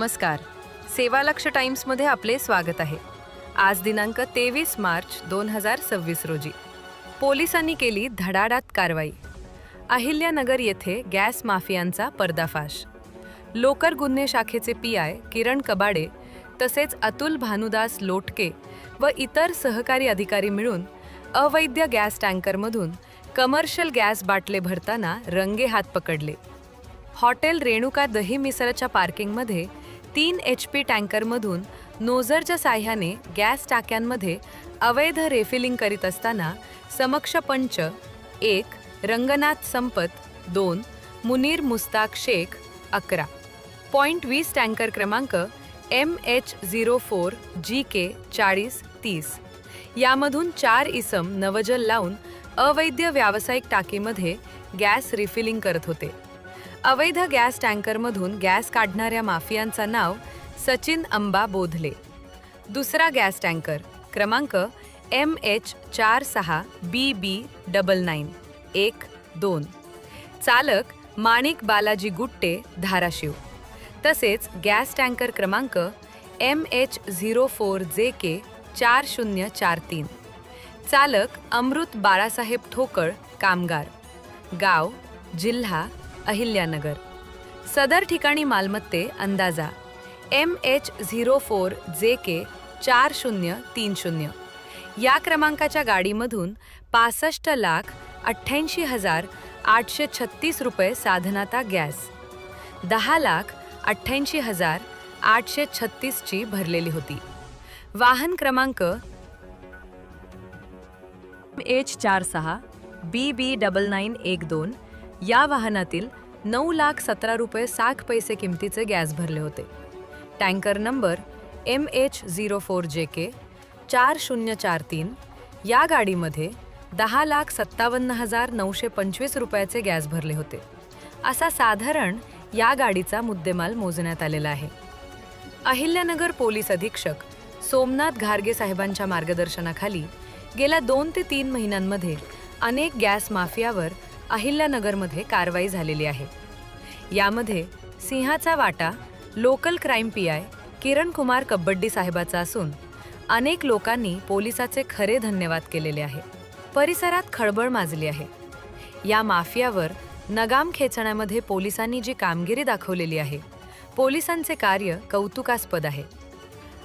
नमस्कार. सेवालक्ष टाइम्समध्ये आपले स्वागत आहे. आज दिनांक 23 मार्च 2026 रोजी पोलिसांनी केली धडाडत कारवाई. अहिल्यानगर येथे गॅस माफियांचा पर्दाफाश. लोकर गुन्हे शाखेचे पीआय किरण कबाडे तसेच अतुल भानुदास लोटके व इतर सहकारी अधिकारी मिळून अवैध गॅस टँकरमधून कमर्शियल गॅस बाटले भरताना रंगेहात पकडले. हॉटेल रेणुका दही मिसळच्या पार्किंगमध्ये 3 HP टँकरमधून नोझरच्या साह्याने गॅस टाक्यांमध्ये अवैध रेफिलिंग करीत असताना समक्ष पंच 1 रंगनाथ संपत 2 मुनीर मुस्ताक शेख 11.20 टँकर क्रमांक MH04 GK 4030 यामधून 4 इसम नवजल लावून अवैध व्यावसायिक टाकीमध्ये गॅस रिफिलिंग करत होते. अवैध गॅस टँकरमधून गॅस काढणाऱ्या माफियांचं नाव सचिन अंबा बोधले. दुसरा गॅस टँकर क्रमांक MH46 BB99 12 चालक माणिक बालाजी गुट्टे धाराशिव. तसेच गॅस टँकर क्रमांक MH04 JK 4043 चालक अमृत बाळासाहेब ठोकळ कामगार गाव जिल्हा अहिल्यानगर. सदर ठिकाणी मालमत्ते अंदाजा MH04 JK 4030 या क्रमांकाच्या गाडीमधून 65,88,836 रुपये साधनाता गॅस 10,88,836 ची भरलेली होती. वाहन क्रमांक MH46 BB9912 या वाहनातील 9,17,60 रुपये किमतीचे गॅस भरले होते. टँकर नंबर MH04 JK 4043 या गाडीमध्ये 10,57,925 रुपयाचे गॅस भरले होते. असा साधारण या गाडीचा मुद्देमाल मोजण्यात आलेला आहे. अहिल्यानगर पोलीस अधीक्षक सोमनाथ घारगे साहेबांच्या मार्गदर्शनाखाली गेल्या 2 ते 3 महिन्यांमध्ये अनेक गॅस माफियावर अहिल्यानगरमध्ये कारवाई झालेली आहे. यामध्ये सिंहाचा वाटा local crime PI Kiran Kumar kabaddi साहेबाचा असून अनेक लोकांनी पोलिसाचे खरे धन्यवाद केलेले आहे. परिसरात खळबळ माजली आहे. या माफियावर लगाम खेचण्यामध्ये पोलिसांनी जी कामगिरी दाखवलेली आहे, पोलिसांचे कार्य कौतुकास्पद आहे.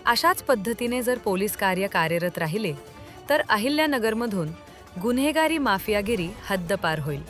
अशाच पद्धतीने जर पोलीस कार्य कार्यरत राहिले तर अहिल्यानगरमधून गुन्हेगारी माफियागिरी हद्दपार होईल.